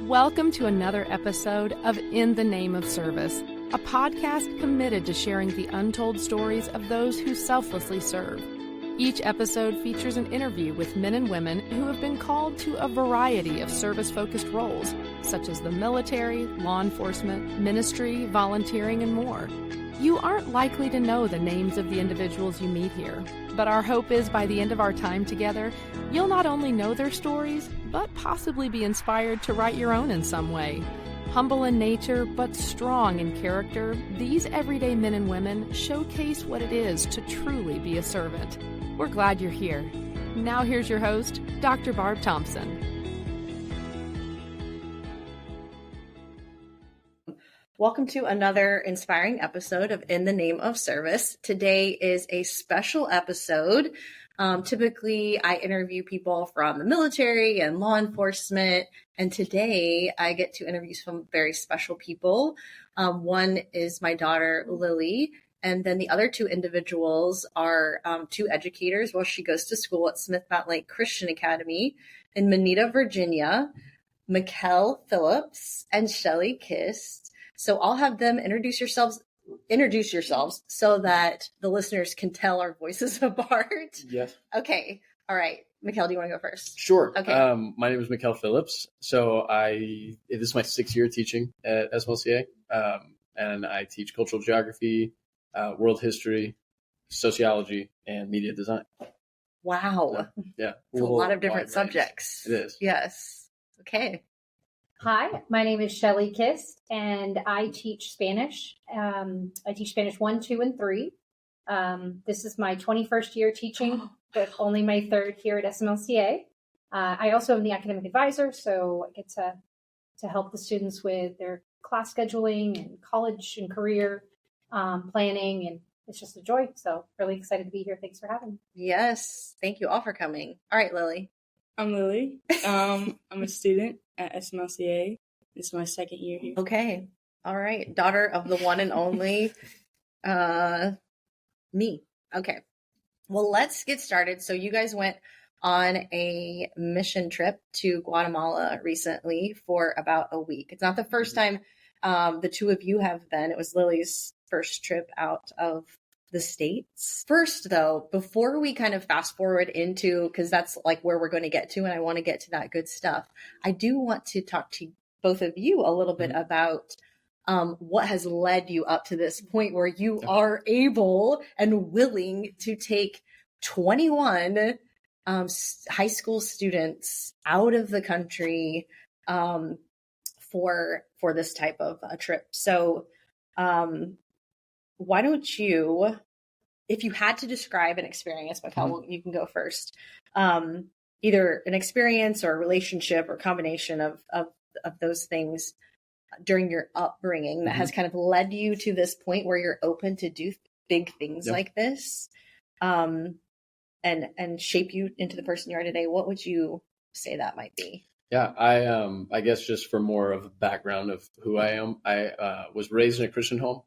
Welcome to another episode of In the Name of Service, a podcast committed to sharing the untold stories of those who selflessly serve. Each episode features an interview with men and women who have been called to a variety of service-focused roles, such as the military, law enforcement, ministry, volunteering, and more. You aren't likely to know the names of the individuals you meet here, but our hope is by the end of our time together, you'll not only know their stories, but possibly be inspired to write your own in some way. Humble in nature, but strong in character, these everyday men and women showcase what it is to truly be a servant. We're glad you're here. Now here's your host, Dr. Barb Thompson. Welcome to another inspiring episode of In the Name of Service. Today is a special episode. Typically, I interview people from the military and law enforcement, and today I get to interview some very special people. One is my daughter, Lily, and then the other two individuals are two educators while she goes to school at Smith Mountain Lake Christian Academy in Moneta, Virginia, Mackell Phillips and Shelly Kist. So I'll have them introduce yourselves so that the listeners can tell our voices apart. Yes. Okay. All right. Mackell, do you want to go first? Sure. Okay. My name is Mackell Phillips. So this is my 6th year teaching at SMLCA. And I teach cultural geography, world history, sociology, and media design. Wow. Yeah. It's a lot of different subjects. It is. Yes. Okay. Hi, my name is Shelly Kist, and I teach Spanish. I teach Spanish 1, 2, and 3. This is my 21st year teaching, but only my 3rd here at SMLCA. I also am the academic advisor, so I get to help the students with their class scheduling and college and career planning, and it's just a joy. So really excited to be here. Thanks for having me. Yes. Thank you all for coming. All right, Lily. I'm Lily. I'm a student at SMLCA. This is my 2nd year here. Okay. All right. Daughter of the one and only me. Okay. Well, let's get started. So you guys went on a mission trip to Guatemala recently for about a week. It's not the first time the two of you have been. It was Lily's first trip out of the States. First, though, before we kind of fast forward into, because that's like where we're going to get to, and I want to get to that good stuff, I do want to talk to both of you a little bit about what has led you up to this point where you are able and willing to take 21 high school students out of the country for this type of a trip. So why don't you, if you had to describe an experience, Mackell, you can go first, either an experience or a relationship or combination of those things during your upbringing that has kind of led you to this point where you're open to do big things like this, and shape you into the person you are today. What would you say that might be? Yeah, I guess just for more of a background of who I am, I was raised in a Christian home.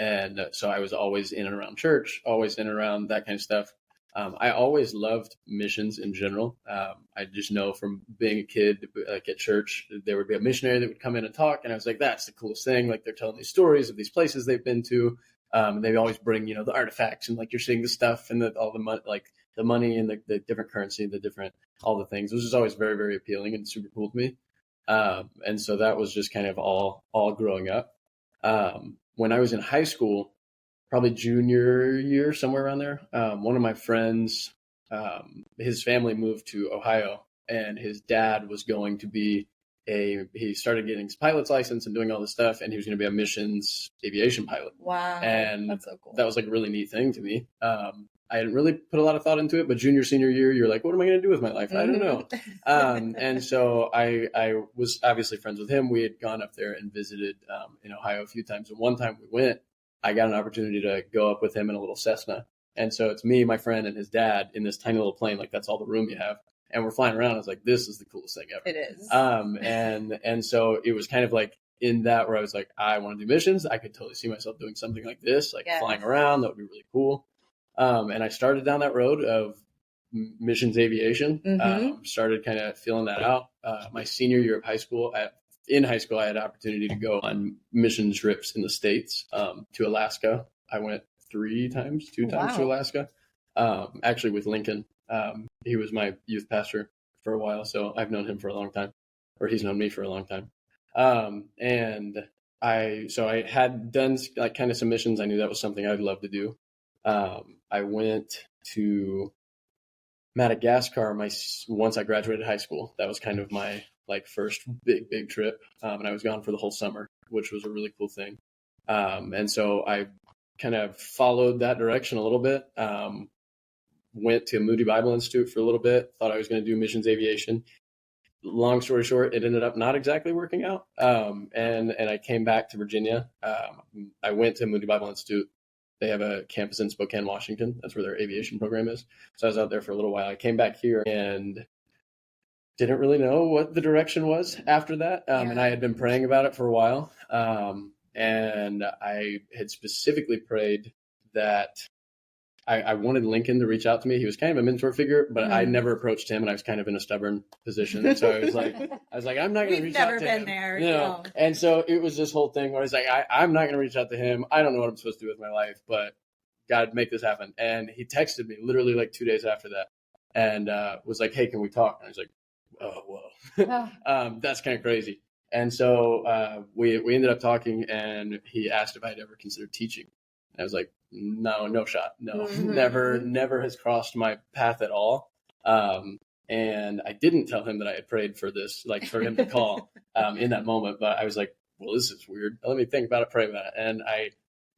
And so I was always in and around church, always in and around that kind of stuff. I always loved missions in general. I just know from being a kid, like at church, there would be a missionary that would come in and talk. And I was like, that's the coolest thing. Like they're telling these stories of these places they've been to. And they always bring, the artifacts and like you're seeing the stuff and all the money, like the money and the different currency, all the things. This was always very, very appealing and super cool to me. And so that was just kind of all growing up. When I was in high school, probably junior year, somewhere around there, one of my friends, his family moved to Ohio, and his dad was going to be he started getting his pilot's license and doing all this stuff, and he was going to be a missions aviation pilot. Wow. And that's so cool. That was like a really neat thing to me. I didn't really put a lot of thought into it, but junior, senior year, you're like, what am I going to do with my life? I don't know. And so I was obviously friends with him. We had gone up there and visited in Ohio a few times. And one time we went, I got an opportunity to go up with him in a little Cessna. And so it's me, my friend, and his dad in this tiny little plane. Like that's all the room you have. And we're flying around. I was like, this is the coolest thing ever. It is. And so it was kind of like in that where I was like, I want to do missions. I could totally see myself doing something like this, like flying around. That would be really cool. And I started down that road of missions aviation. Started kind of feeling that out. My senior year of high school, in high school, I had an opportunity to go on mission trips in the States, to Alaska. I went two times to Alaska, actually with Lincoln. He was my youth pastor for a while, so I've known him for a long time, or he's known me for a long time. And I had done like kind of some missions. I knew that was something I'd love to do. I went to Madagascar once I graduated high school. That was kind of my like first big trip. And I was gone for the whole summer, which was a really cool thing. And so I kind of followed that direction a little bit. Went to Moody Bible Institute for a little bit, thought I was going to do missions aviation. Long story short, it ended up not exactly working out. And I came back to Virginia. I went to Moody Bible Institute. They have a campus in Spokane, Washington. That's where their aviation program is. So I was out there for a little while. I came back here and didn't really know what the direction was after that. And I had been praying about it for a while. And I had specifically prayed that I wanted Lincoln to reach out to me. He was kind of a mentor figure, but I never approached him, and I was kind of in a stubborn position. So I was like, I'm not going to reach out to him. We've never been there. No. And so it was this whole thing where I was like, I'm not going to reach out to him. I don't know what I'm supposed to do with my life, but God, make this happen. And he texted me literally like 2 days after that and was like, hey, can we talk? And I was like, oh, whoa. That's kind of crazy. And so we ended up talking, and he asked if I'd ever considered teaching. And I was like, no shot. No, never has crossed my path at all. And I didn't tell him that I had prayed for this, like for him to call in that moment. But I was like, well, this is weird. Let me think about it, pray about it. And I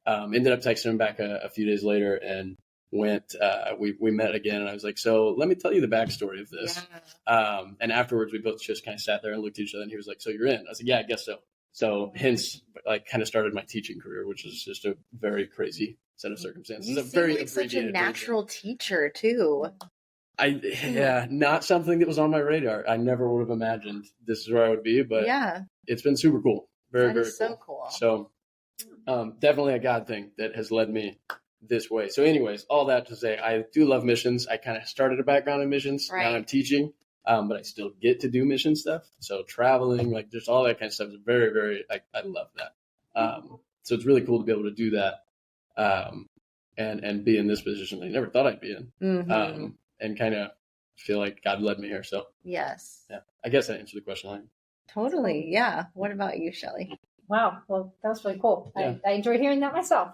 ended up texting him back a few days later and went, we met again. And I was like, so let me tell you the backstory of this. Yeah. And afterwards, we both just kind of sat there and looked at each other. And he was like, so you're in? I was like, yeah, I guess so. So hence, like, kind of started my teaching career, which is just a very crazy set of circumstances. You seem like such a natural teacher too. Not something that was on my radar. I never would have imagined this is where I would be, but it's been super cool. Very cool. So cool. So definitely a God thing that has led me this way. So anyways, all that to say, I do love missions. I kind of started a background in missions. Right. Now I'm teaching. But I still get to do mission stuff. So traveling, like just all that kind of stuff is very, very, I love that. So it's really cool to be able to do that and be in this position that I never thought I'd be in. And kind of feel like God led me here. So yes. Yeah, I guess that answered the question. Totally. Yeah. What about you, Shelly? Wow. Well, that was really cool. Yeah. I enjoyed hearing that myself.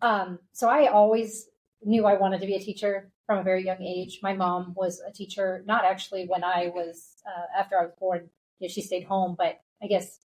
So I always knew I wanted to be a teacher from a very young age. My mom was a teacher, not actually when I was, after I was born, she stayed home, but I guess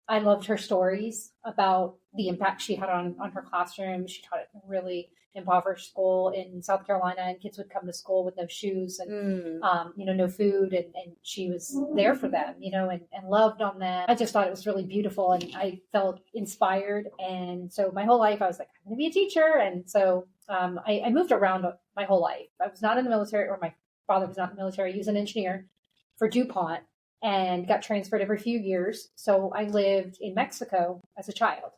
I loved her stories about the impact she had on her classroom. She taught at a really impoverished school in South Carolina, and kids would come to school with no shoes and, no food. And she was there for them, and loved on them. I just thought it was really beautiful, and I felt inspired. And so my whole life I was like, I'm going to be a teacher. And so I moved around my whole life. I was not in the military, or my father was not in the military. He was an engineer for DuPont and got transferred every few years. So I lived in Mexico as a child.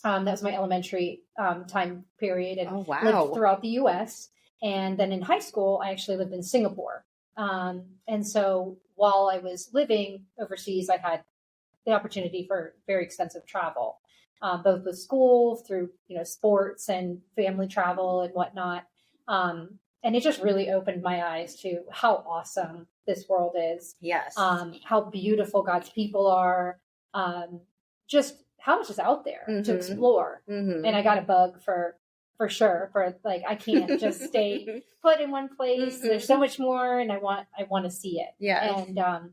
That was my elementary time period, and lived throughout the U.S. And then in high school, I actually lived in Singapore. And so while I was living overseas, I had the opportunity for very extensive travel, both with school, through sports and family travel and whatnot. And it just really opened my eyes to how awesome this world is. Yes. How beautiful God's people are. Just how much is out there to explore. And I got a bug for sure. For like, I can't just stay put in one place. There's so much more, and I want to see it. Yeah. And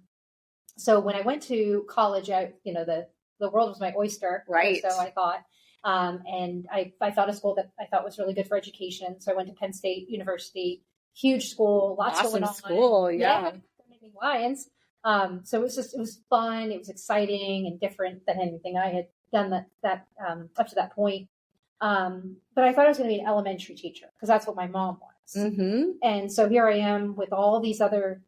so when I went to college, the world was my oyster. Right. So I thought, and I found a school that I thought was really good for education. So I went to Penn State University, huge school, lots going on. School, yeah. Lions. So it was fun. It was exciting and different than anything I had done that up to that point. But I thought I was going to be an elementary teacher because that's what my mom was. And so here I am with all these other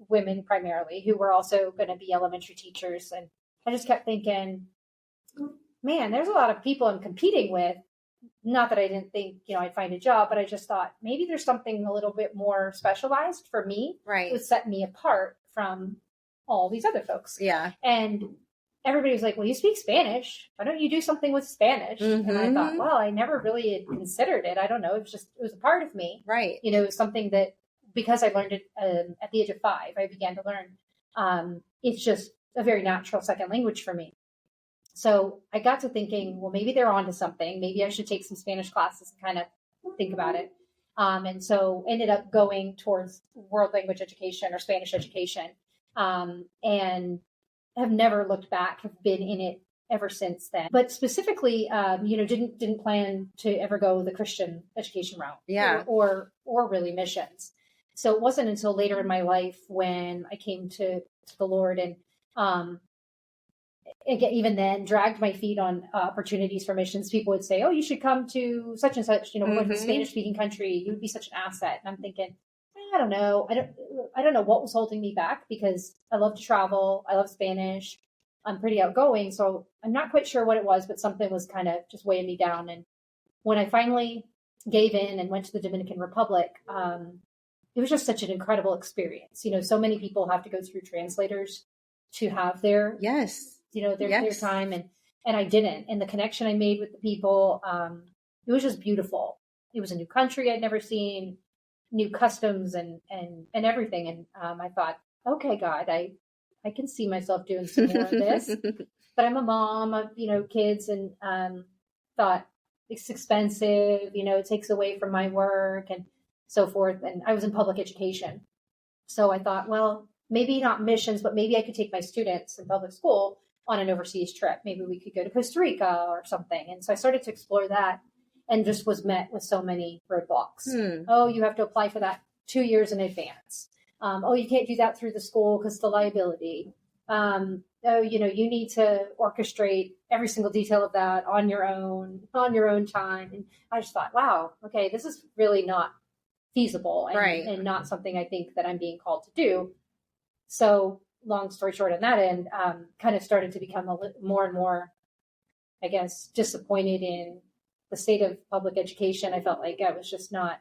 women primarily who were also going to be elementary teachers. And I just kept thinking, man, there's a lot of people I'm competing with not that I didn't think, I'd find a job, but I just thought maybe there's something a little bit more specialized for me. Right. Would set me apart from all these other folks. Yeah. And everybody was like, well, you speak Spanish. Why don't you do something with Spanish? And I thought, well, I never really had considered it. I don't know. It was a part of me. Right. It was something that, because I learned it at the age of 5, I began to learn. It's just a very natural second language for me. So I got to thinking, well, maybe they're onto something. Maybe I should take some Spanish classes and kind of think about it. And so ended up going towards world language education or Spanish education, and have never looked back, have been in it ever since then. But specifically, didn't plan to ever go the Christian education route, yeah, or really missions. So it wasn't until later in my life when I came to the Lord and even then dragged my feet on opportunities for missions. People would say, oh, you should come to such and such, like a Spanish speaking country. You would be such an asset. And I'm thinking, I don't know. I don't know what was holding me back, because I love to travel. I love Spanish. I'm pretty outgoing. So I'm not quite sure what it was, but something was kind of just weighing me down. And when I finally gave in and went to the Dominican Republic, it was just such an incredible experience. So many people have to go through translators to have their their time, and I didn't. And the connection I made with the people, it was just beautiful. It was a new country I'd never seen, new customs and everything. And I thought, okay, God, I can see myself doing some more of this. But I'm a mom of kids, and thought it's expensive. It takes away from my work and so forth. And I was in public education, so I thought, well, maybe not missions, but maybe I could take my students in public school on an overseas trip. Maybe we could go to Costa Rica or something. And so I started to explore that, and just was met with so many roadblocks. Oh, you have to apply for that 2 years in advance. Oh, you can't do that through the school because of the liability. Oh, you need to orchestrate every single detail of that on your own time. And I just thought, wow, okay, this is really not feasible, and not something I think that I'm being called to do. So long story short on that end, kind of started to become more and more, I guess, disappointed in the state of public education. I felt like I was just not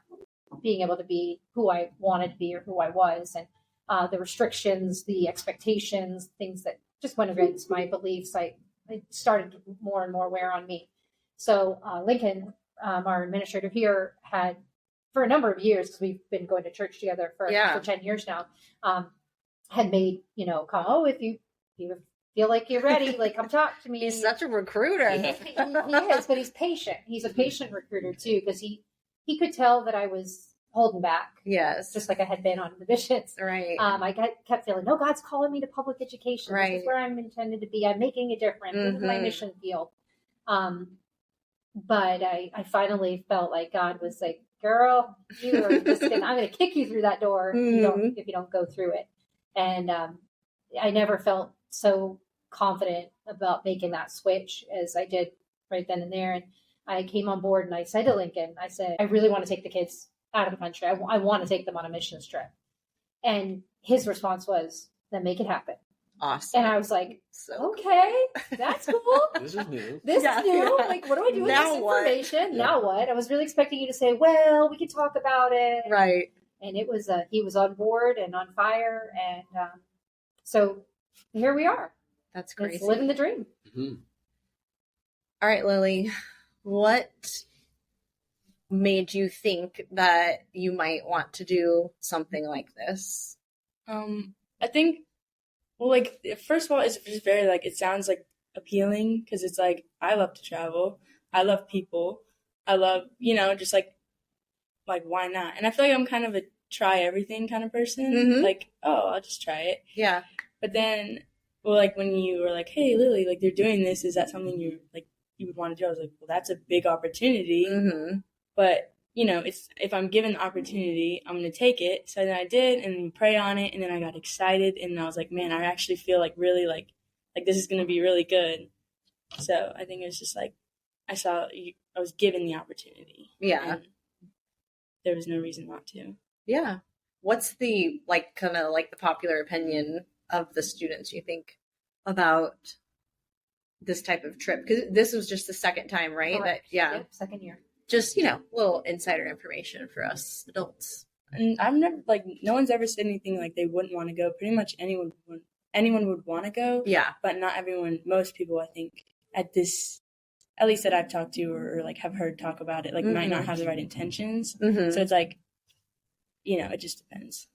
being able to be who I wanted to be or who I was. And the restrictions, the expectations, things that just went against my beliefs, I started to more and more wear on me. So Lincoln, our administrator here, had, for a number of years, because we've been going to church together for 10 years now, had made, if you feel like you're ready, like, come talk to me. He's such a recruiter. He is, but he's patient. He's a patient recruiter too, because he could tell that I was holding back. Yes. Just like I had been on the missions. Right. I kept feeling, no, God's calling me to public education. Right. This is where I'm intended to be. I'm making a difference. This is my mission field. But I finally felt like God was like, girl, I'm going to kick you through that door if you don't go through it. And I never felt so confident about making that switch as I did right then and there. And I came on board and I said to Lincoln, I said, I really want to take the kids out of the country. I want to take them on a missions trip. And his response was, then make it happen. Awesome. And I was like, okay, that's cool. This is new. This is new. Like, what do I do with this information? Now what? I was really expecting you to say, well, we can talk about it. Right. And it was, he was on board and on fire. And so here we are. That's crazy. It's living the dream. Mm-hmm. All right, Lily, what made you think that you might want to do something like this? I think, well, like, first of all, it's just very, like, it sounds, like, appealing, because it's, like, I love to travel. I love people. I love, just, like, why not? And I feel like I'm kind of a try everything kind of person. Mm-hmm. Like, oh, I'll just try it. Yeah. But then, well, like, when you were like, hey, Lily, like, they're doing this, is that something you would want to do? I was like, well, that's a big opportunity. Mm-hmm. But, it's, if I'm given the opportunity, I'm going to take it. So then I did, and pray on it, and then I got excited, and I was like, man, I actually feel like really, like this is going to be really good. So I think it was just like, I was given the opportunity. Yeah. And there was no reason not to. Yeah. What's the, kind of the popular opinion of the students, you think, about this type of trip? Because this was just the second time, right? Correct. That, yeah. Yep, second year. Just, little insider information for us adults. And I've never, like, no one's ever said anything like they wouldn't want to go. Pretty much anyone would want to go. Yeah. But not everyone, most people, I think, at least that I've talked to or like have heard talk about it, like might not have the right intentions. Mm-hmm. So it's like, it just depends.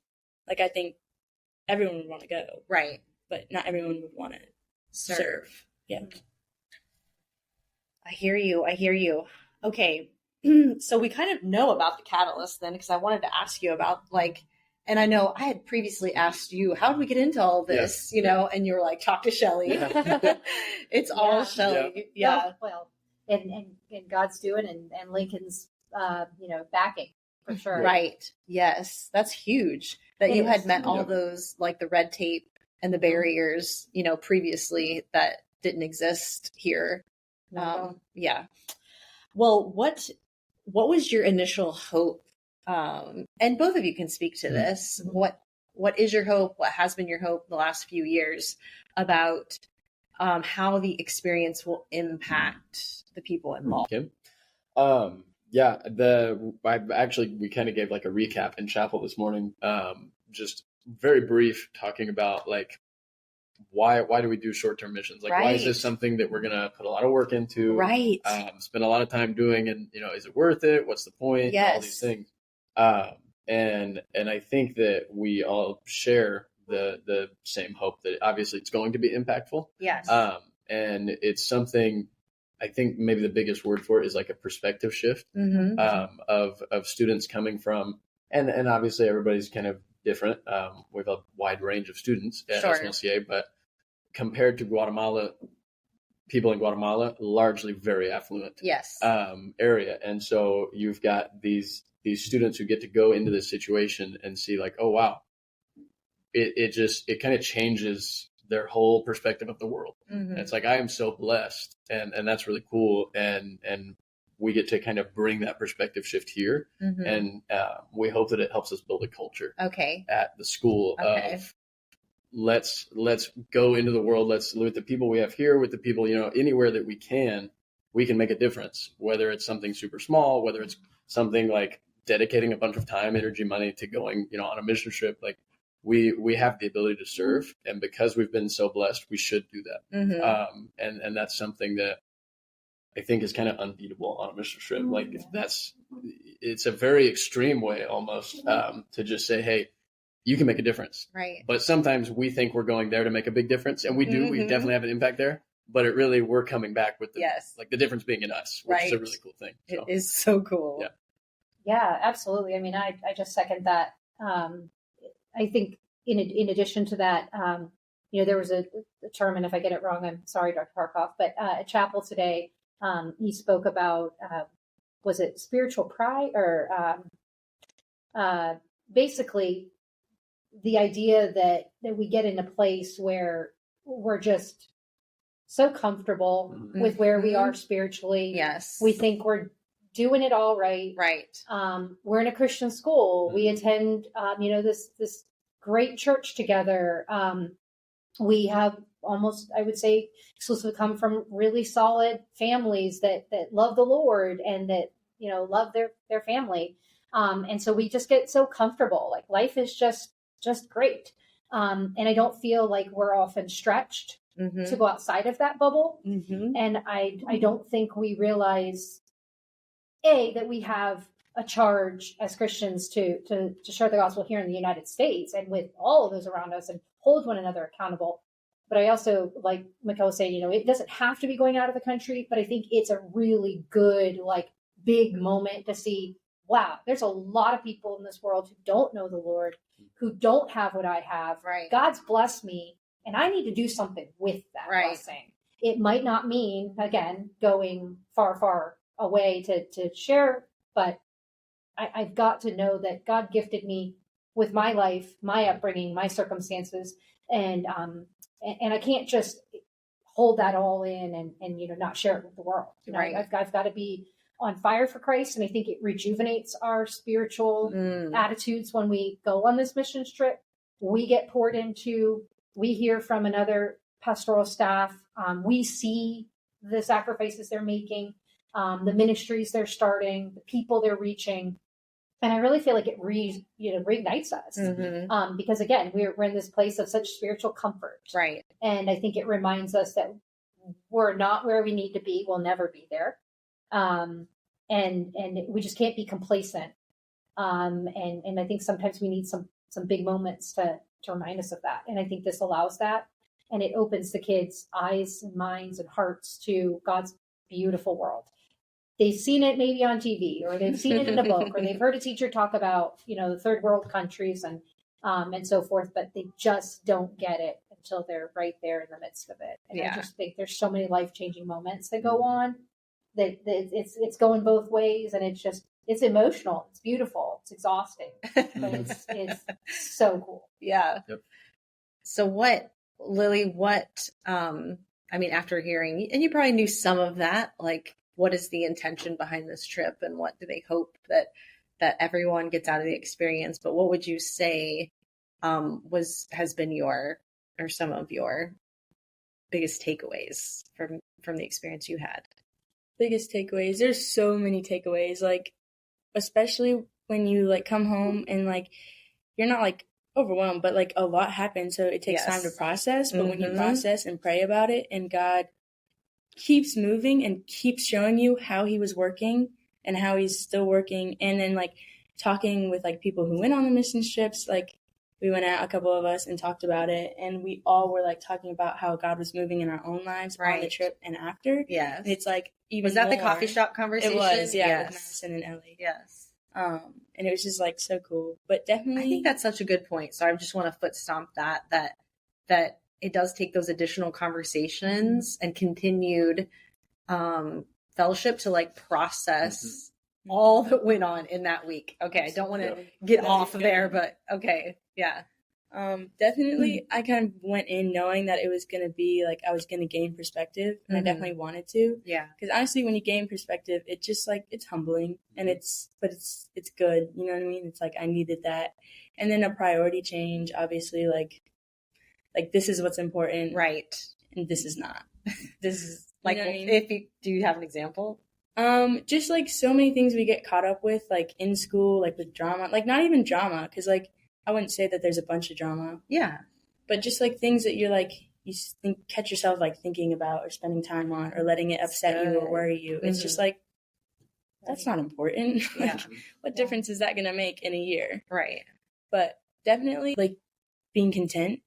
Like, I think everyone would want to go. Right. But not everyone would want to serve. Yeah. I hear you. Okay. So we kind of know about the catalyst then, because I wanted to ask you about and I know I had previously asked you, how did we get into all this, and you were like, talk to Shelly. It's all Shelly. Yeah. Well, and God's doing and Lincoln's, backing for sure. Right. Yes. That's huge that you had met all those, like the red tape and the barriers, previously that didn't exist here. Yeah. Well, what was your initial hope? And both of you can speak to this. What is your hope? What has been your hope the last few years about how the experience will impact the people involved? Okay. We kind of gave like a recap in chapel this morning. Just very brief, talking about like why do we do short-term missions? Like, why is this something that we're going to put a lot of work into? Right. Spend a lot of time doing, and is it worth it? What's the point? Yes. All these things. And I think that we all share the same hope that obviously it's going to be impactful. Yes. And it's something, I think maybe the biggest word for it is like a perspective shift of students coming from, and obviously everybody's kind of different. We have a wide range of students at SMLCA, but compared to Guatemala, people in Guatemala, largely very affluent area. And so you've got these students who get to go into this situation and see like, oh, wow, it kind of changes their whole perspective of the world. And it's like, I am so blessed, and that's really cool. And we get to kind of bring that perspective shift here. And we hope that it helps us build a culture at the school of let's go into the world. Let's with the people we have here, with the people, anywhere that we can make a difference, whether it's something super small, whether it's something like dedicating a bunch of time, energy, money to going, on a mission trip. Like we have the ability to serve, and because we've been so blessed, we should do that. And that's something that I think is kind of unbeatable on a mission trip. Like it's a very extreme way almost to just say, hey, you can make a difference. Right. But sometimes we think we're going there to make a big difference, and we do. We definitely have an impact there. But it really, we're coming back with the difference being in us, which is a really cool thing. So. It is so cool. Yeah. Yeah, absolutely. I mean, I just second that. I think in addition to that, there was a term, and if I get it wrong, I'm sorry, Dr. Parkoff, but at chapel today, he spoke about, was it spiritual pride or basically the idea that we get in a place where we're just so comfortable with where we are spiritually. Yes. We think we're doing it all right. Right. We're in a Christian school. We attend, this great church together. We have almost, I would say, exclusively come from really solid families that love the Lord and that, love their family. And so we just get so comfortable. Like life is just great. And I don't feel like we're often stretched to go outside of that bubble. And I don't think we realize, that we have a charge as Christians to share the gospel here in the United States and with all of those around us and hold one another accountable. But I also, like Mackell was saying, it doesn't have to be going out of the country, but I think it's a really good, big moment to see, wow, there's a lot of people in this world who don't know the Lord, who don't have what I have. Right. God's blessed me, and I need to do something with that blessing. It might not mean, again, going far, far away to share, but I've got to know that God gifted me with my life, my upbringing, my circumstances, and I can't just hold that all in and not share it with the world. Right. I've got to be on fire for Christ, and I think it rejuvenates our spiritual attitudes when we go on this mission trip. We get poured into. We hear from another pastoral staff. We see the sacrifices they're making, the ministries they're starting, the people they're reaching. And I really feel like it reignites us. Because again, we're in this place of such spiritual comfort. Right. And I think it reminds us that we're not where we need to be. We'll never be there. And we just can't be complacent. And I think sometimes we need some big moments to remind us of that. And I think this allows that. And it opens the kids' eyes and minds and hearts to God's beautiful world. They've seen it maybe on TV, or they've seen it in a book, or they've heard a teacher talk about, the third world countries and so forth, but they just don't get it until they're right there in the midst of it. And I just think there's so many life-changing moments that go on that it's going both ways, and it's emotional, it's beautiful, it's exhausting, but it's so cool. Yeah. Yep. So Lily, after hearing, and you probably knew some of that, like, what is the intention behind this trip, and what do they hope that everyone gets out of the experience? But what would you say has been some of your biggest takeaways from the experience you had? Biggest takeaways. There's so many takeaways, like, especially when you like come home and like you're not like overwhelmed, but like a lot happens, so it takes time to process. But when you process and pray about it, and God keeps moving and keeps showing you how he was working and how he's still working, and then like talking with like people who went on the mission trips, like we went out, a couple of us, and talked about it, and we all were like talking about how God was moving in our own lives on the trip and after. Yes. And it's like even was that more. the coffee shop conversation? It was, yeah, yes. with Madison and Ellie. Yes. And it was just like so cool. But definitely, I think that's such a good point. So I just want to foot stomp that it does take those additional conversations and continued fellowship to like process all that went on in that week. Okay, I don't want to get off there, but okay, yeah. Definitely, I kind of went in knowing that it was going to be like I was going to gain perspective, and I definitely wanted to. Yeah. Because honestly, when you gain perspective, it just like it's humbling, and it's good. You know what I mean? It's like I needed that, and then a priority change. Obviously, like this is what's important, right? And this is not. This is like, you know what I mean? Do you have an example? Just like so many things we get caught up with, like in school, like with drama, like not even drama, because like. I wouldn't say that there's a bunch of drama. Yeah. But just like things that you're like, catch yourself like thinking about or spending time on or letting it upset you or worry you. It's just like, that's not important. Yeah. What difference is that going to make in a year? Right. But definitely like being content,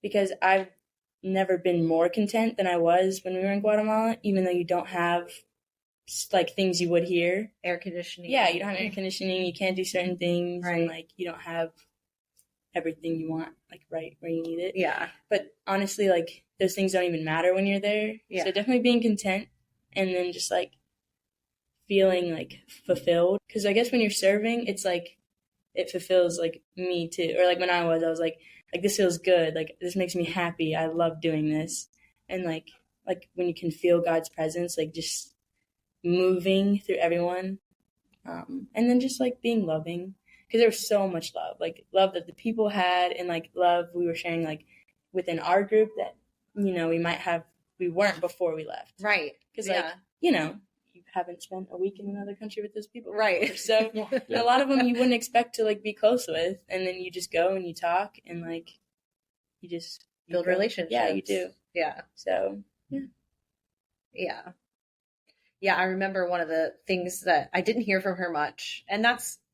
because I've never been more content than I was when we were in Guatemala, even though you don't have like things you would here. Air conditioning. Yeah, you don't have air conditioning. You can't do certain things. Right. And like you don't have everything you want like right where you need it. Yeah. But honestly, like those things don't even matter when you're there. Yeah. So definitely being content, and then just like feeling like fulfilled, because I guess when you're serving, it's like it fulfills like me too. Or like when I was like this feels good, like this makes me happy, I love doing this. And like when you can feel God's presence like just moving through everyone, and then just like being loving. Because there was so much love that the people had, and like love we were sharing like within our group that, we weren't before we left. Right. Because you haven't spent a week in another country with those people. Right. Before. So a lot of them you wouldn't expect to like be close with. And then you just go and you talk and like, you build relationships. Yeah, you do. Yeah. So, yeah. Yeah. Yeah. I remember one of the things that I didn't hear from her much, and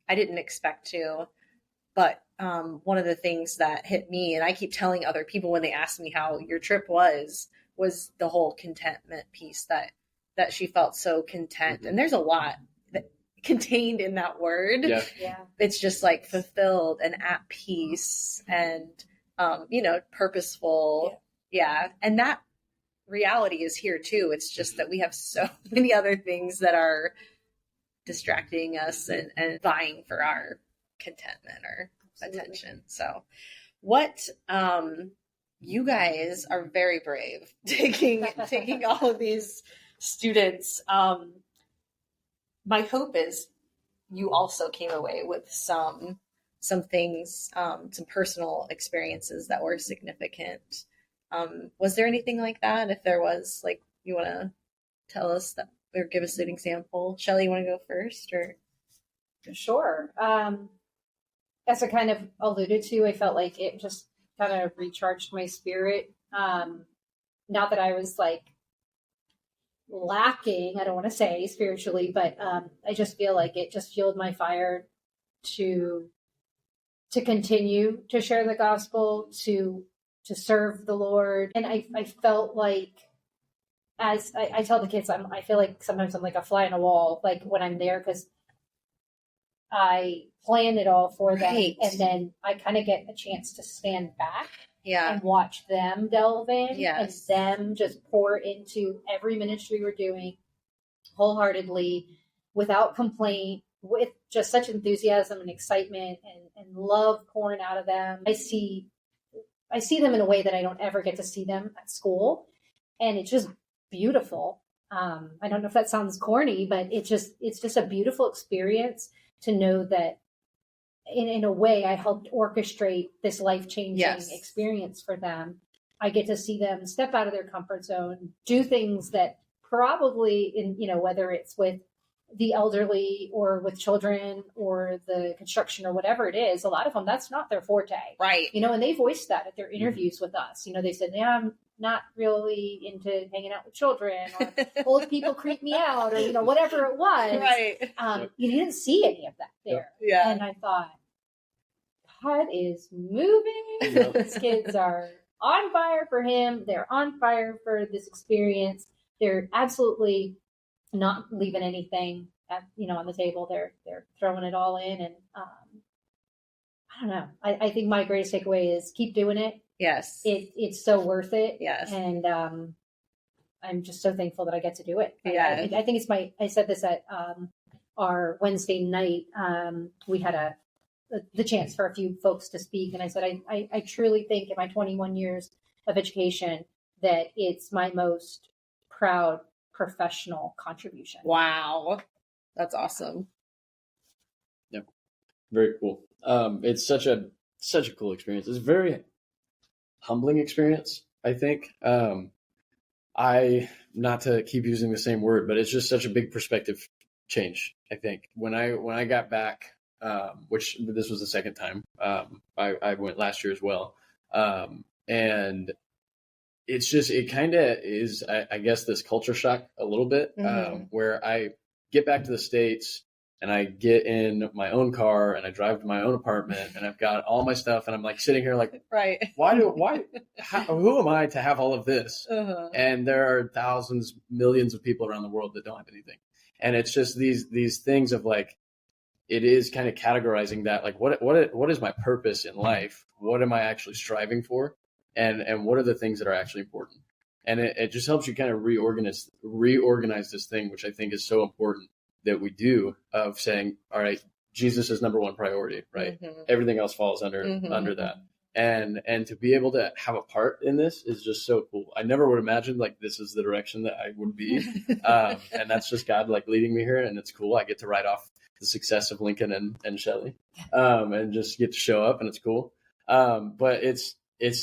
I didn't expect to, but one of the things that hit me, and I keep telling other people when they ask me how your trip was the whole contentment piece, that she felt so content. And there's a lot that contained in that word. Yeah. Yeah. It's just like fulfilled and at peace and, purposeful. Yeah. And that reality is here too. It's just that we have so many other things that are distracting us and vying for our contentment or attention. So what, you guys are very brave taking all of these students. My hope is you also came away with some things, some personal experiences that were significant, Was there anything like that? If there was, like, you want to tell us that or give us an example? Shelly, you want to go first, or? Sure. As I kind of alluded to, I felt like it just kind of recharged my spirit. Not that I was like lacking, I don't want to say spiritually, but I just feel like it just fueled my fire to continue to share the gospel, to serve the Lord. And I felt like, as I tell the kids, I feel like sometimes I'm like a fly on a wall, like when I'm there, because I plan it all for them, Right. and then I kind of get a chance to stand back Yeah. and watch them delve in, Yes. and them just pour into every ministry we're doing wholeheartedly, without complaint, with just such enthusiasm and excitement and love pouring out of them. I see them in a way that I don't ever get to see them at school, and it's just beautiful. I don't know if that sounds corny, but it's just a beautiful experience to know that in a way I helped orchestrate this life-changing Yes. experience for them. I get to see them step out of their comfort zone, do things that probably whether it's with the elderly or with children or the construction or whatever it is, a lot of them, that's not their forte. Right. And they voiced that at their interviews with us. They said, yeah, I'm not really into hanging out with children, or old people creep me out, or, whatever it was. Right. You didn't see any of that there. Yeah. And I thought, God is moving. Yep. These kids are on fire for him. They're on fire for this experience. They're absolutely not leaving anything on the table. They're throwing it all in. And I don't know. I think my greatest takeaway is keep doing it. Yes. It's so worth it. Yes. And I'm just so thankful that I get to do it. Yeah. I think I said this at our Wednesday night. We had the chance for a few folks to speak. And I said, I truly think in my 21 years of education that it's my most proud professional contribution. Wow. That's awesome. Yep. Very cool. It's such a cool experience. It's a very humbling experience, I think. Not to keep using the same word, but it's just such a big perspective change, I think. When I got back, which this was the second time, I went last year as well. And it's just, it kind of is, I guess, this culture shock a little bit, where I get back to the States and I get in my own car and I drive to my own apartment and I've got all my stuff and I'm like sitting here like, right. who am I to have all of this? Uh-huh. And there are thousands, millions of people around the world that don't have anything. And it's just these things of like, it is kind of categorizing that, like, what is my purpose in life? What am I actually striving for? And what are the things that are actually important? And it just helps you kind of reorganize this thing, which I think is so important that we do, of saying, all right, Jesus is number one priority, right? Mm-hmm. Everything else falls under that. And to be able to have a part in this is just so cool. I never would imagine like this is the direction that I would be. And that's just God like leading me here. And it's cool. I get to write off the success of Lincoln and Shelly, and just get to show up, and it's cool. But it's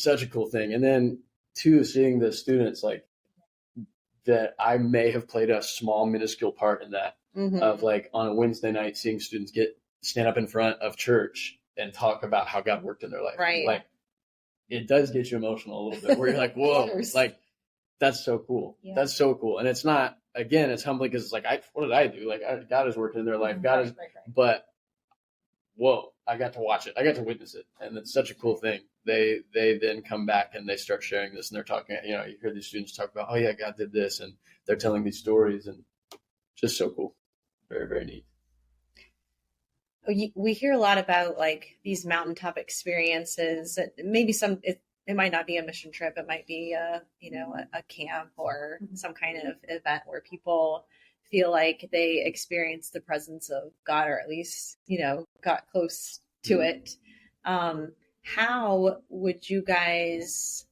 such a cool thing. And then too, seeing the students like that, I may have played a small minuscule part in that, of like on a Wednesday night, seeing students stand up in front of church and talk about how God worked in their life. Right. Like it does get you emotional a little bit, where you're like, whoa, like that's so cool. Yeah. That's so cool. And it's not, again, it's humbling because it's like, what did I do? Like God is working in their life. God is, but whoa, I got to watch it. I got to witness it. And it's such a cool thing. They then come back and they start sharing this, and they're talking, you hear these students talk about, oh yeah, God did this. And they're telling these stories, and just so cool. Very, very neat. We hear a lot about like these mountaintop experiences. Maybe it might not be a mission trip. It might be a camp or some kind of event where people feel like they experience the presence of God, or at least, got close to it. How would you guys,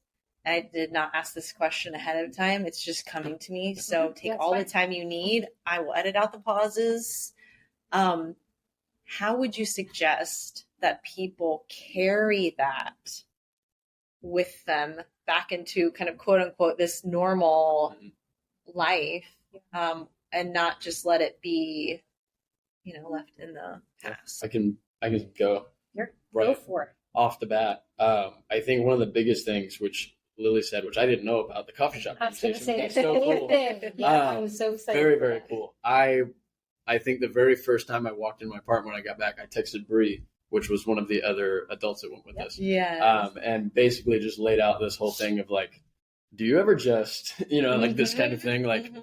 I did not ask this question ahead of time. It's just coming to me. So take all the time you need. I will edit out the pauses. How would you suggest that people carry that with them back into kind of quote unquote this normal life, and not just let it be, left in the past. I can go Go for it. off the bat. I think one of the biggest things, which Lily said, which I didn't know about, the coffee shop I was going to conversation. say That's so cool. Yeah, I was so excited. Very, for very that. cool. I think the very first time I walked in my apartment when I got back, I texted Bree, which was one of the other adults that went with us. Yeah. And basically just laid out this whole thing of like, do you ever just, like this kind of thing, like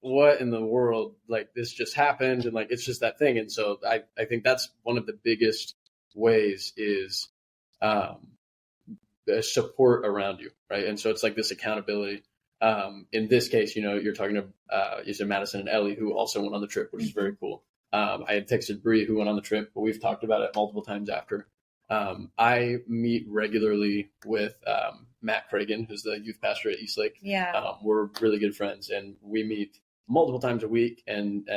what in the world, like this just happened, and like it's just that thing. And so I think that's one of the biggest ways is support around you, right? And so it's like this accountability. In this case, you're talking to you said Madison and Ellie, who also went on the trip, which is very cool. I had texted Bree, who went on the trip, but we've talked about it multiple times after. I meet regularly with Matt Cragen, who's the youth pastor at Eastlake. Yeah. We're really good friends, and we meet multiple times a week, and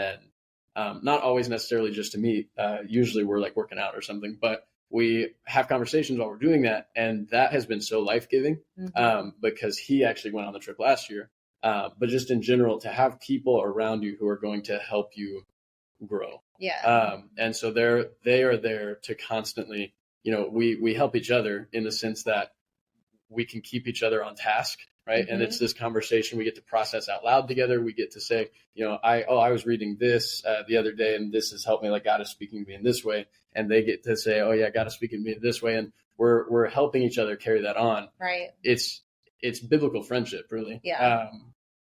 not always necessarily just to meet. Usually we're like working out or something, but we have conversations while we're doing that. And that has been so life-giving because he actually went on the trip last year. But just in general, to have people around you who are going to help you grow. Yeah. And so they are there to constantly, we help each other in the sense that we can keep each other on task. Right. And it's this conversation we get to process out loud together. We get to say, I was reading this the other day, and this has helped me. Like God is speaking to me in this way. And they get to say, oh yeah, God is speaking to me this way. And we're helping each other carry that on. Right. It's biblical friendship, really. Yeah.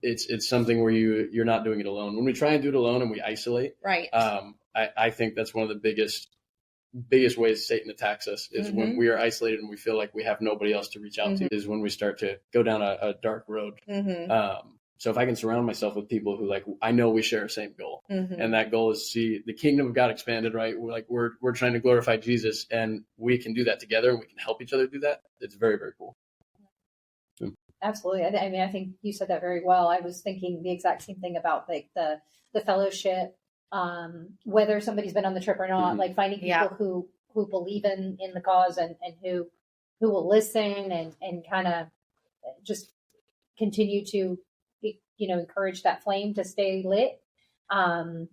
It's something where you're not doing it alone. When we try and do it alone and we isolate, Right. I think that's one of the biggest ways Satan attacks us is when we are isolated and we feel like we have nobody else to reach out to, is when we start to go down a dark road. So if I can surround myself with people who I know we share the same goal, and that goal is to see the kingdom of God expanded, right? We're trying to glorify Jesus, and we can do that together, and we can help each other do that. It's very, very cool. Absolutely. I mean, I think you said that very well. I was thinking the exact same thing about the fellowship, whether somebody's been on the trip or not, like finding people who believe in the cause and who will listen and kind of just continue to, encourage that flame to stay lit. And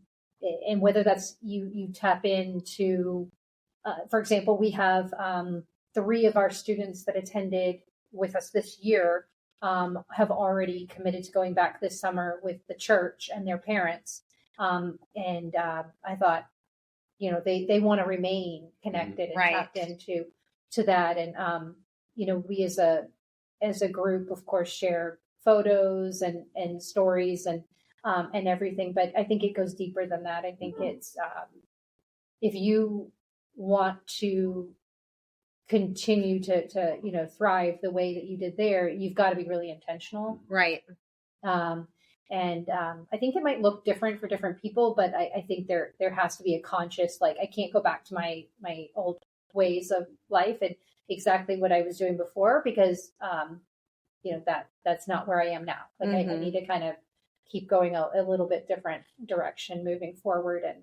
whether that's you tap into, for example, we have 3 of our students that attended with us this year have already committed to going back this summer with the church and their parents. And I thought, they want to remain connected and tapped into that. And, we as a group, of course, share photos and stories and everything. But I think it goes deeper than that. I think it's, if you want to continue to thrive the way that you did there, you've got to be really intentional. Right. And I think it might look different for different people, but I think there has to be a conscious, I can't go back to my old ways of life and exactly what I was doing before, because, that's not where I am now. I need to kind of keep going a little bit different direction moving forward. And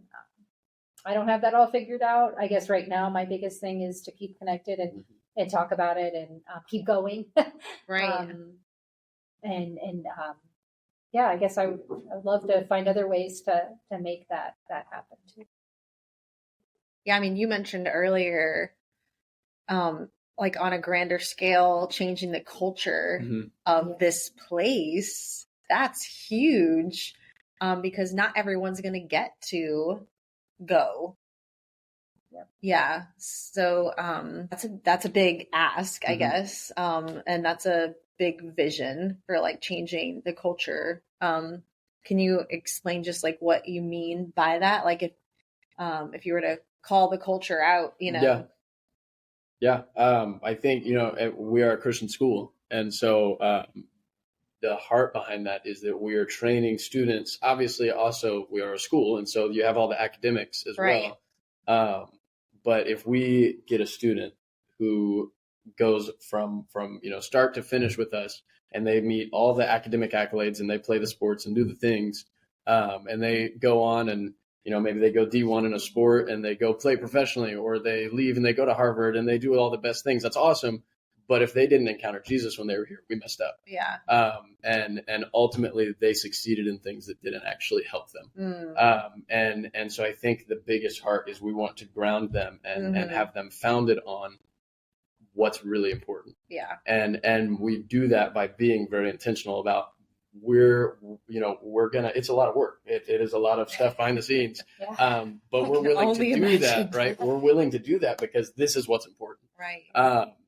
I don't have that all figured out. I guess right now my biggest thing is to keep connected and talk about it and keep going. Right. I guess I'd love to find other ways to make that happen too. Yeah. I mean, you mentioned earlier, on a grander scale, changing the culture of this place. That's huge. Because not everyone's going to get to go. Yeah. So, that's a big ask, I guess. And that's a big vision for changing the culture. Can you explain just what you mean by that? If you were to call the culture out, Yeah. I think, we are a Christian school. And so, the heart behind that is that we are training students. Obviously, also we are a school, and so you have all the academics as well. But if we get a student who goes from start to finish with us, and they meet all the academic accolades, and they play the sports and do the things, and they go on and maybe they go D1 in a sport and they go play professionally, or they leave and they go to Harvard and they do all the best things. That's awesome. But if they didn't encounter Jesus when they were here, we messed up. Yeah. And ultimately they succeeded in things that didn't actually help them. And so I think the biggest heart is we want to ground them and have them founded on what's really important. Yeah. And we do that by being very intentional about we're gonna, it's a lot of work. It is a lot of stuff behind the scenes. But we're willing to do that, right? We're willing to do that because this is what's important. Right.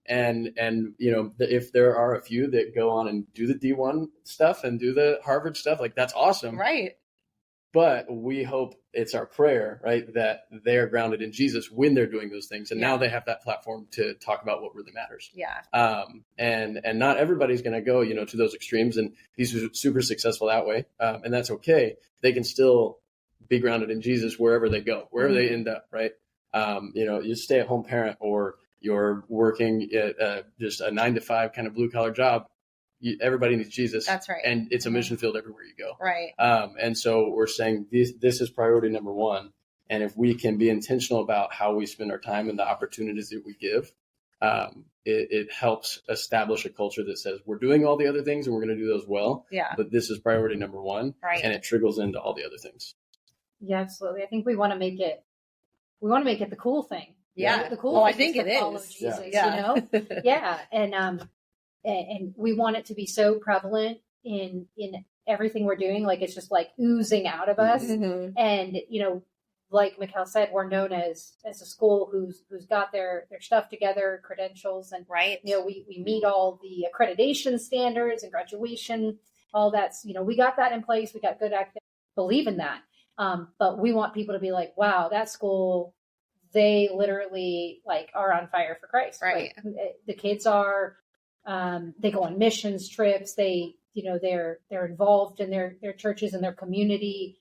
And if there are a few that go on and do the D1 stuff and do the Harvard stuff, like that's awesome. Right. But we hope, it's our prayer, right, that they're grounded in Jesus when they're doing those things. And now they have that platform to talk about what really matters. Yeah. And not everybody's going to go, to those extremes and be super successful that way. And that's okay. They can still be grounded in Jesus wherever they go, wherever they end up, right? You stay at home parent, or you're working at just a 9-to-5 kind of blue collar job. Everybody needs Jesus. That's right. And it's a mission field everywhere you go. Right. And so we're saying this is priority number one. And if we can be intentional about how we spend our time and the opportunities that we give, it helps establish a culture that says we're doing all the other things and we're going to do those well. Yeah. But this is priority number one. Right. And it trickles into all the other things. Yeah, absolutely. I think we want to make it the cool thing. Yeah. The cool well, thing I think is to it follow is. Jesus, Yeah. Yeah. And we want it to be so prevalent in everything we're doing. Like, it's just like oozing out of us. Mm-hmm. And, like Mackell said, we're known as a school who's got their stuff together, credentials, and right. We meet all the accreditation standards and graduation, all that's, we got that in place. We got good academics, believe in that. But we want people to be like, wow, that school, they literally like are on fire for Christ. Right. Like, the kids are, they go on missions trips. They're involved in their churches and their community.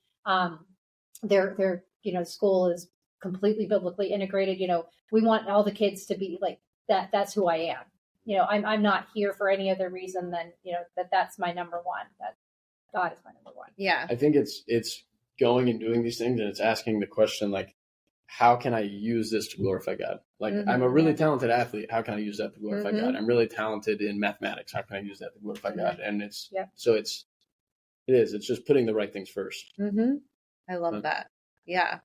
Their school is completely biblically integrated. We want all the kids to be like that. That's who I am. I'm not here for any other reason than, that's my number one, that God is my number one. Yeah. I think it's going and doing these things, and it's asking the question, like, how can I use this to glorify God? Like, I'm a really talented athlete. How can I use that to glorify God? I'm really talented in mathematics. How can I use that to glorify God? And it's just putting the right things first. Mm-hmm. I love that. Yeah.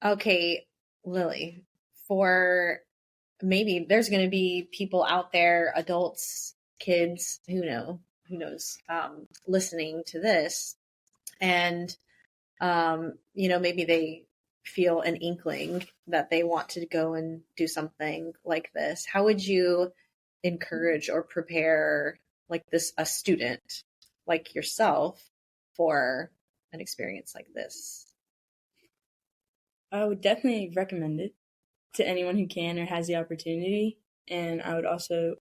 Okay, Lily, for maybe there's going to be people out there, adults, kids, who knows, listening to this, and, maybe they feel an inkling that they want to go and do something like this. How would you encourage or prepare a student like yourself for an experience like this? I would definitely recommend it to anyone who can or has the opportunity. And I would also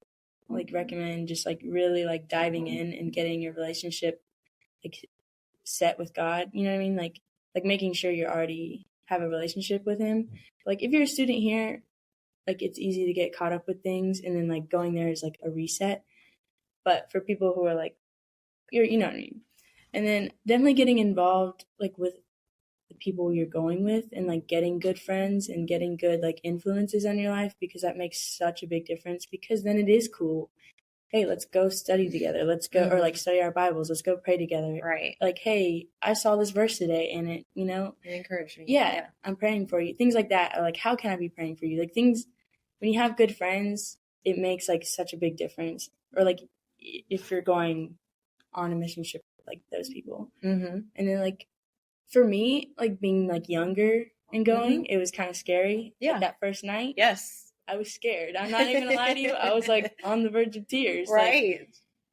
recommend just really diving in and getting your relationship set with God. You know what I mean? Like making sure you already have a relationship with him. If you're a student here, it's easy to get caught up with things, and then going there is a reset. But for people who are you know what I mean? And then definitely getting involved with the people you're going with, and getting good friends and getting good influences on your life, because that makes such a big difference. Because then it is cool. Hey, let's go study together. Let's go, or study our Bibles. Let's go pray together. Right. Hey, I saw this verse today, and it, it encouraged me. Yeah, I'm praying for you. Things like that. Or how can I be praying for you? Things, when you have good friends, it makes such a big difference. Or if you're going on a mission trip with those people. Mm-hmm. And then for me, being younger and going, it was kind of scary. Yeah. That first night. Yes. I was scared. I'm not even gonna lie to you. I was on the verge of tears. Right.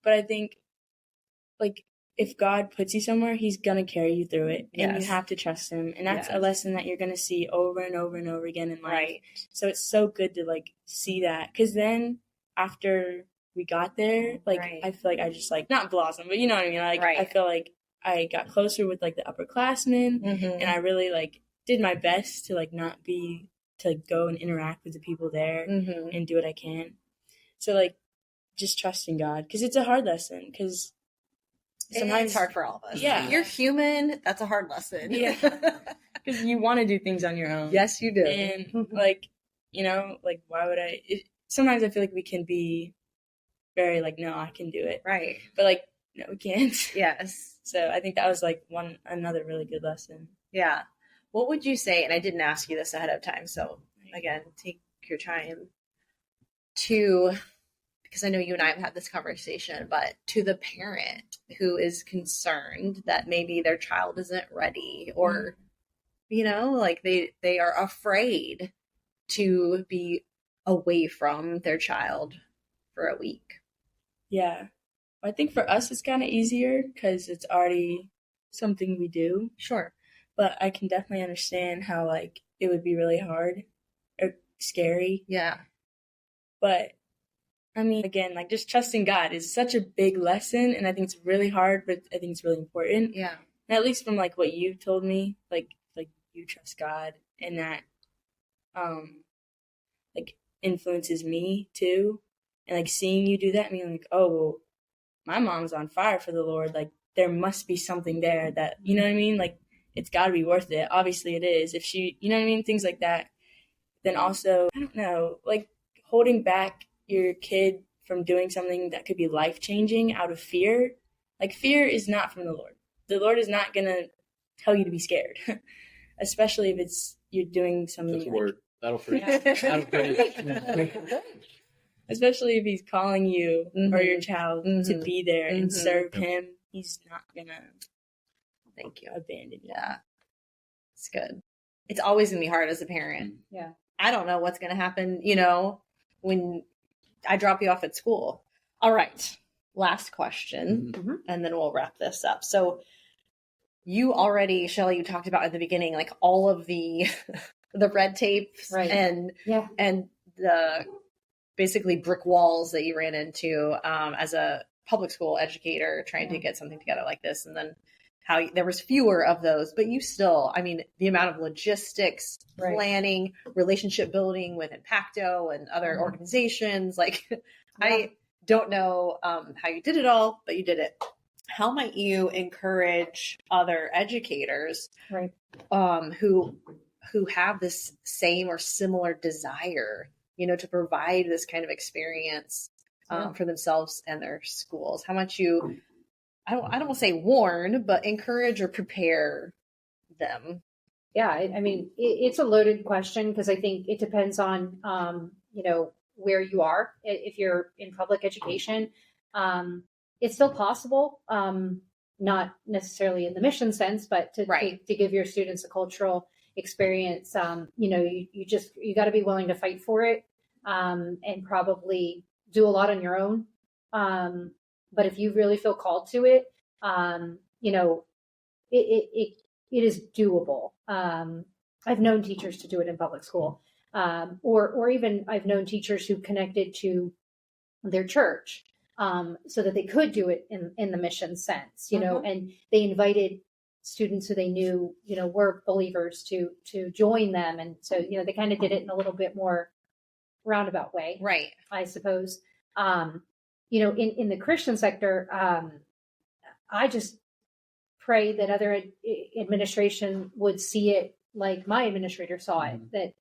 But I think if God puts you somewhere, he's gonna carry you through it. And you have to trust him. And that's a lesson that you're gonna see over and over and over again in life. Right. So it's so good to see that. Because then after we got there, I feel I just not blossom, but you know what I mean? I feel I got closer with the upperclassmen, and I really did my best to not be, to go and interact with the people there and do what I can. So just trusting God, because it's a hard lesson, because sometimes it's hard for all of us. Yeah. You're human. That's a hard lesson. Yeah. Because you want to do things on your own. Yes, you do. And why would sometimes I feel like we can be very like, no, I can do it. Right. But like, no, we can't. Yes. So I think that was like another really good lesson. Yeah. What would you say, and I didn't ask you this ahead of time, so again, take your time because I know you and I have had this conversation, but to the parent who is concerned that maybe their child isn't ready or, like they are afraid to be away from their child for a week. Yeah. I think for us, it's kind of easier because it's already something we do. Sure. But I can definitely understand how like it would be really hard or scary. Yeah. But I mean, again, like just trusting God is such a big lesson, and I think it's really hard, but I think it's really important. Yeah. And at least from like what you've told me, like you trust God, and that like influences me too. And like seeing you do that, I mean, like, oh, well, my mom's on fire for the Lord. Like there must be something there that, you know what I mean? Like it's got to be worth it. Obviously it is. If she, you know what I mean? Things like that. Then also, I don't know, like holding back your kid from doing something that could be life-changing out of fear. Like fear is not from the Lord. The Lord is not going to tell you to be scared, especially if you're doing something. That's a word. That'll freak. That'll freak. Especially if he's calling you or your child to be there and serve him. He's not going to abandon you. Yeah. It's good. It's always going to be hard as a parent. Yeah. I don't know what's going to happen, when I drop you off at school. All right. Last question, and then we'll wrap this up. So you already, Shelly, you talked about at the beginning, like all of the the red tapes and the basically brick walls that you ran into as a public school educator trying to get something together like this. And then how there was fewer of those, but you still, I mean, the amount of logistics, planning, relationship building with Impacto and other organizations, like I don't know how you did it all, but you did it. How might you encourage other educators who have this same or similar desire, to provide this kind of experience for themselves and their schools? How much you, I don't want to say warn, but encourage or prepare them? Yeah, I mean, it's a loaded question because I think it depends on, where you are. If you're in public education, it's still possible, not necessarily in the mission sense, but to give your students a cultural experience. You got to be willing to fight for it and probably do a lot on your own. But if you really feel called to it, it is doable. I've known teachers to do it in public school, or even I've known teachers who connected to their church so that they could do it in the mission sense, and they invited students who they knew, were believers to join them. And so, they kind of did it in a little bit more roundabout way, right? I suppose. In the Christian sector, I just pray that other administration would see it like my administrator saw it, that,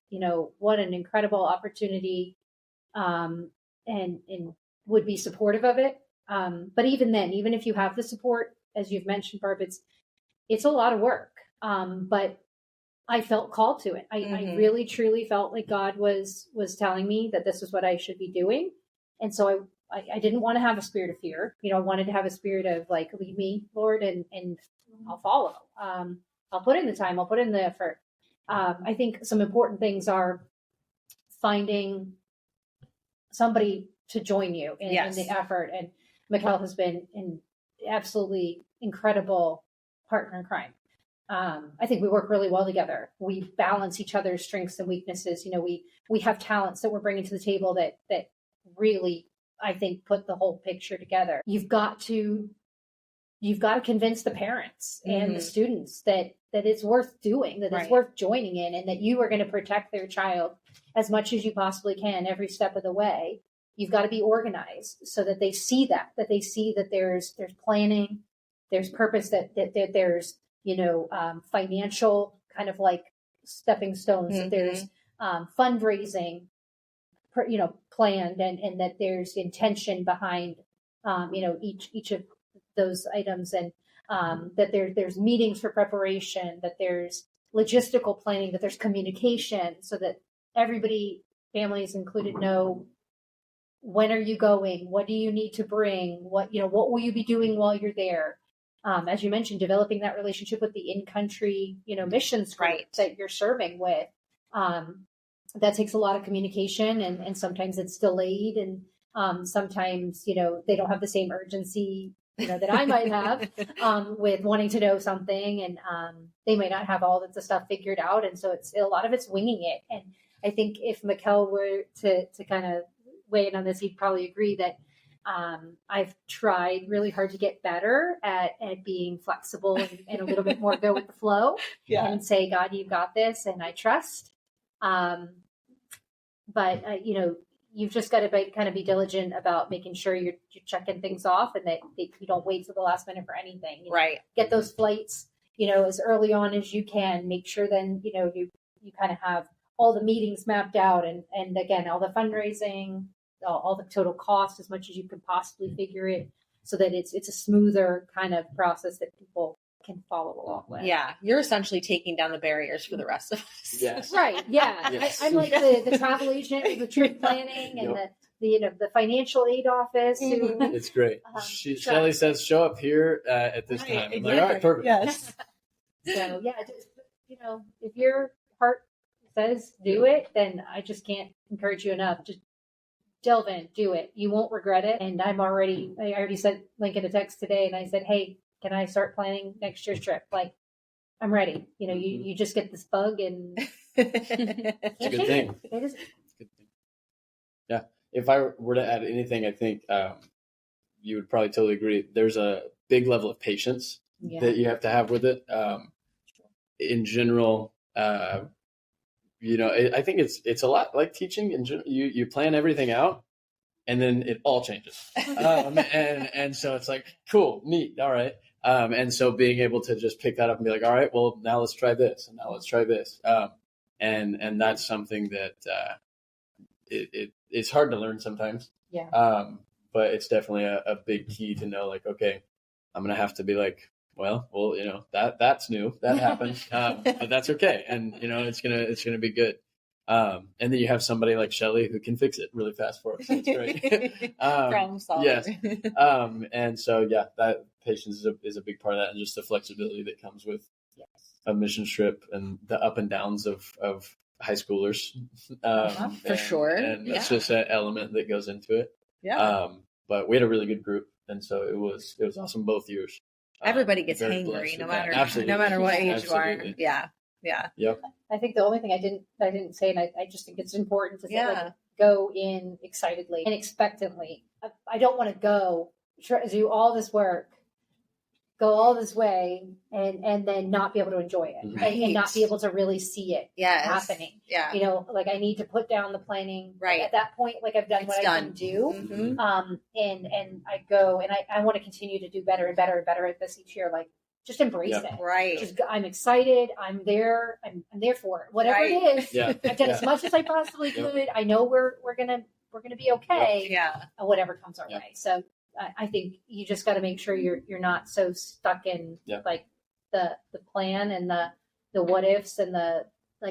what an incredible opportunity, and would be supportive of it. But even then, even if you have the support, as you've mentioned, Barb, it's a lot of work. But I felt called to it. I really, truly felt like God was telling me that this is what I should be doing. And so I didn't want to have a spirit of fear. I wanted to have a spirit of like, lead me, Lord, and I'll follow. I'll put in the time. I'll put in the effort. I think some important things are finding somebody to join you in the effort. And Mackell has been an absolutely incredible partner in crime. I think we work really well together. We balance each other's strengths and weaknesses. We have talents that we're bringing to the table that really, I think, put the whole picture together. You've got to convince the parents and the students that it's worth doing, that it's worth joining in, and that you are going to protect their child as much as you possibly can every step of the way. You've got to be organized so that they see that there's planning, there's purpose, that there's, financial kind of like stepping stones, that there's fundraising, planned, and that there's intention behind, each of those items, and that there's meetings for preparation, that there's logistical planning, that there's communication, so that everybody, families included, know when are you going, what do you need to bring, what will you be doing while you're there. As you mentioned, developing that relationship with the in-country, missions group that you're serving with. That takes a lot of communication, and sometimes it's delayed, and sometimes, they don't have the same urgency, that I might have with wanting to know something, and they might not have all of the stuff figured out. And so a lot of it's winging it. And I think if Mackell were to kind of weigh in on this, he'd probably agree that I've tried really hard to get better at being flexible and a little bit more go with the flow, and say, God, you got this, and I trust. But you've just got to kind of be diligent about making sure you're checking things off, and that you don't wait till the last minute for anything. Get those flights, as early on as you can. Make sure then, you kind of have all the meetings mapped out, and again, all the fundraising, all the total cost, as much as you could possibly figure it, so that it's a smoother kind of process that people can follow along with. Yeah, you're essentially taking down the barriers for the rest of us. Yes. Right. Yeah. Yes. I'm like the travel agent with the trip planning, and the financial aid office. It's great. Shelly says, "Show up here at this time." I'm like, all right, perfect. Yes. So if your heart says do it, then I just can't encourage you enough. Just delve in, do it. You won't regret it. And I already sent Lincoln a text today, and I said, hey, can I start planning next year's trip? Like, I'm ready. You just get this bug, and it's a good thing. It is. It's a good thing. Yeah. If I were to add anything, I think you would probably totally agree. There's a big level of patience that you have to have with it. In general, I think it's a lot like teaching. In general, you plan everything out, and then it all changes. And so it's like, cool, neat, all right. And so being able to just pick that up and be like, all right, well, now let's try this, and now let's try this. And that's something that it's hard to learn sometimes. Yeah. But it's definitely a big key to know, like, okay, I'm going to have to be like, well, that's new. That happened. But that's okay. And, it's going to be good. And then you have somebody like Shelly who can fix it really fast for us. That's great. Problem solver. Yes. And so, that patience is a big part of that, and just the flexibility that comes with a mission trip and the up and downs of high schoolers. For sure. And that's just an element that goes into it. Yeah. But we had a really good group, and so it was awesome both years. Everybody gets hangry no matter what age you are. Yeah. Yeah. Yep. I think the only thing I didn't say, and I just think it's important to say, go in excitedly and expectantly. I don't want to go do all this work, go all this way, and then not be able to enjoy it, and not be able to really see it happening. Yeah. Like I need to put down the planning at that point. Like I've done what I can do. Mm-hmm. And I go, and I want to continue to do better and better and better at this each year. Like, just embrace it. Right. I'm excited. I'm there. I'm there for it. Whatever it is. Yeah. I've done as much as I possibly could. I know we're gonna be okay. Yeah. Whatever comes our way. So I think you just got to make sure you're not so stuck in like the plan and the what ifs and I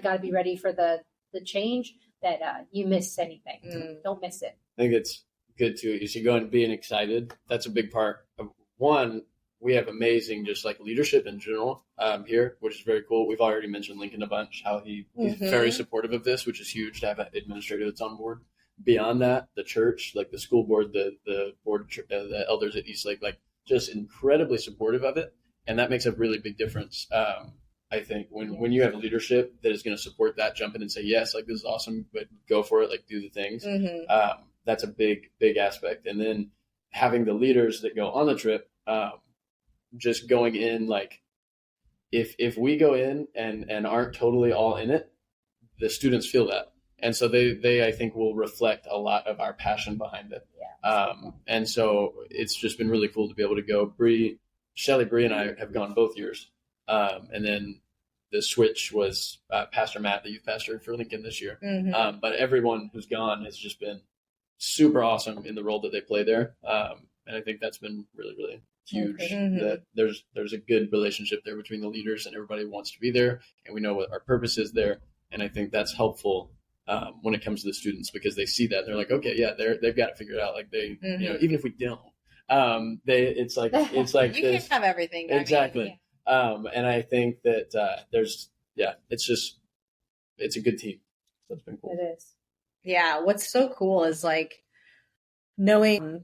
got to be ready for the change that you miss anything. Don't miss it. I think it's good too. You see, going being excited. That's a big part of one. We have amazing, just like leadership in general here, which is very cool. We've already mentioned Lincoln a bunch, how he's very supportive of this, which is huge to have an administrator that's on board. Beyond that, the church, like the school board, the board, the elders at Eastlake, like just incredibly supportive of it. And that makes a really big difference. I think when you have leadership that is going to support that, jump in and say, yes, like this is awesome, but go for it, like do the things. That's a big, big aspect. And then having the leaders that go on the trip, just going in, like if we go in and aren't totally all in it, the students feel that. And so they I think will reflect a lot of our passion behind it. And so it's just been really cool to be able to go. Shelly, Bree, and I have gone both years. And then the switch was Pastor Matt, the youth pastor for Lincoln this year. Mm-hmm. But everyone who's gone has just been super awesome in the role that they play there. And I think that's been really, really huge, that there's a good relationship there between the leaders, and everybody wants to be there, and we know what our purpose is there. And I think that's helpful when it comes to the students, because they see that and they're like, okay, yeah, they've got it figured out. Like they, you know, even if we don't, it's like you this, can't have everything. exactly. And I think that it's a good team. That's been cool. It is. Yeah. What's so cool is like knowing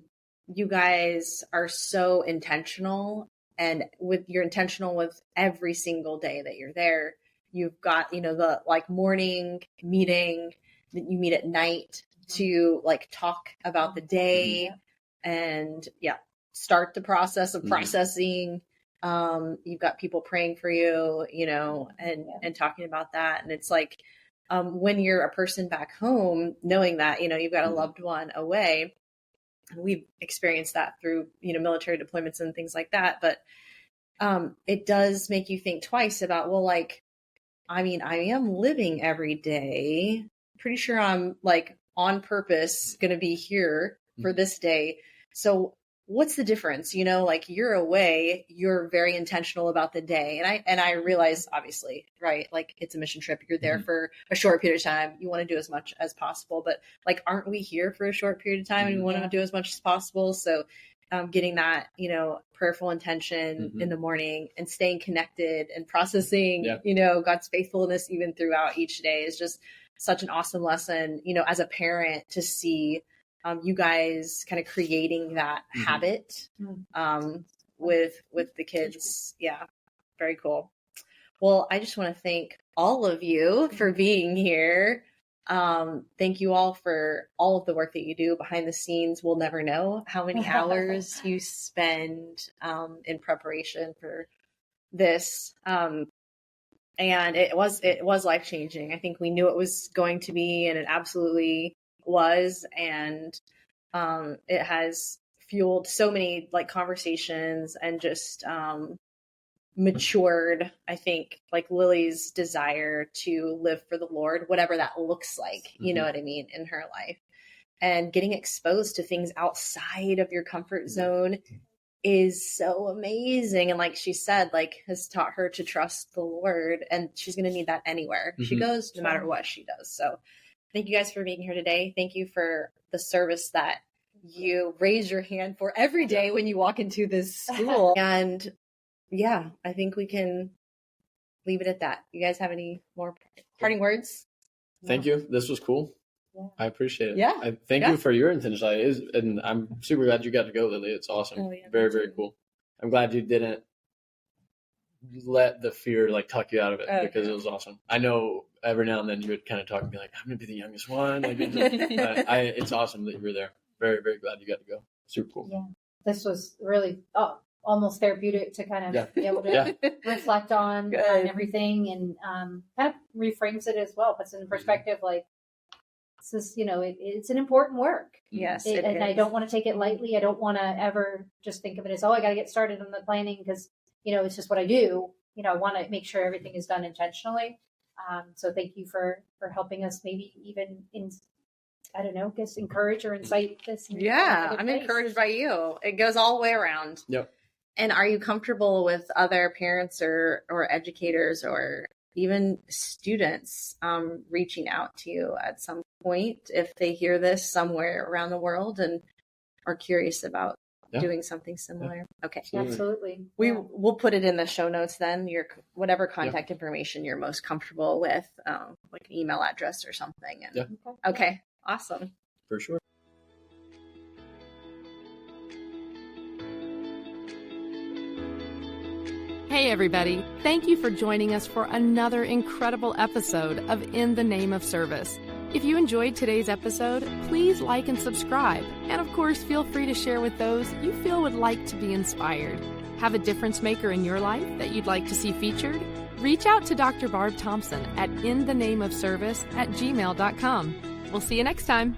you guys are so intentional, and you're intentional with every single day that you're there. You've got, you know, the like morning meeting that you meet at night to like talk about the day and start the process of processing. You've got people praying for you, you know, and talking about that. And it's like, when you're a person back home, knowing that, you know, you've got a loved one away, we've experienced that through, you know, military deployments and things like that. But, it does make you think twice about, well, like, I mean, I am living every day. Pretty sure I'm like on purpose going to be here for this day. So what's the difference? You know, like you're away, you're very intentional about the day. And I realize, obviously, right? Like it's a mission trip. You're there for a short period of time. You want to do as much as possible, but like, aren't we here for a short period of time and we want to do as much as possible? So getting that, you know, prayerful intention in the morning and staying connected and processing, you know, God's faithfulness even throughout each day is just such an awesome lesson, you know, as a parent to see you guys kind of creating that habit with the kids. Yeah, very cool. Well, I just want to thank all of you for being here. Thank you all for all of the work that you do behind the scenes. We'll never know how many hours you spend in preparation for this. And it was life-changing. I think we knew it was going to be, and it absolutely was. And it has fueled so many like conversations and just matured, I think, like Lily's desire to live for the Lord, whatever that looks like, you know what I mean, in her life. And getting exposed to things outside of your comfort zone is so amazing. And like she said, like has taught her to trust the Lord, and she's going to need that anywhere she goes, no matter what she does. So thank you guys for being here today. Thank you for the service that you raise your hand for every day when you walk into this school. And yeah, I think we can leave it at that. You guys have any more parting words? Thank you. This was cool. Yeah. I appreciate it. Yeah. I thank you for your intentionality. And I'm super glad you got to go, Lily. It's awesome. Oh, yeah, very, very cool. I'm glad you didn't let the fear like talk you out of it, because it was awesome. I know every now and then you would kind of talk and be like, I'm going to be the youngest one. Like, it's awesome that you were there. Very, very glad you got to go. Super cool. Yeah. This was really almost therapeutic to kind of be able to reflect on everything, and kind of reframes it as well. Puts it in perspective, like, this is, you know, it's an important work. Yes. And I don't want to take it lightly. I don't want to ever just think of it as, I got to get started on the planning because, you know, it's just what I do. You know, I want to make sure everything is done intentionally. So thank you for helping us maybe even encourage or incite this. Yeah, I'm encouraged by you. It goes all the way around. Yep. And are you comfortable with other parents or educators or even students reaching out to you at some point if they hear this somewhere around the world and are curious about doing something similar? Okay. Absolutely. We'll put it in the show notes then, your whatever contact information you're most comfortable with, like an email address or something. And, okay. Awesome. For sure. Hey everybody, thank you for joining us for another incredible episode of In the Name of Service. If you enjoyed today's episode, please like and subscribe. And of course, feel free to share with those you feel would like to be inspired. Have a difference maker in your life that you'd like to see featured? Reach out to Dr. Barb Thompson at inthenameofservice@gmail.com. We'll see you next time.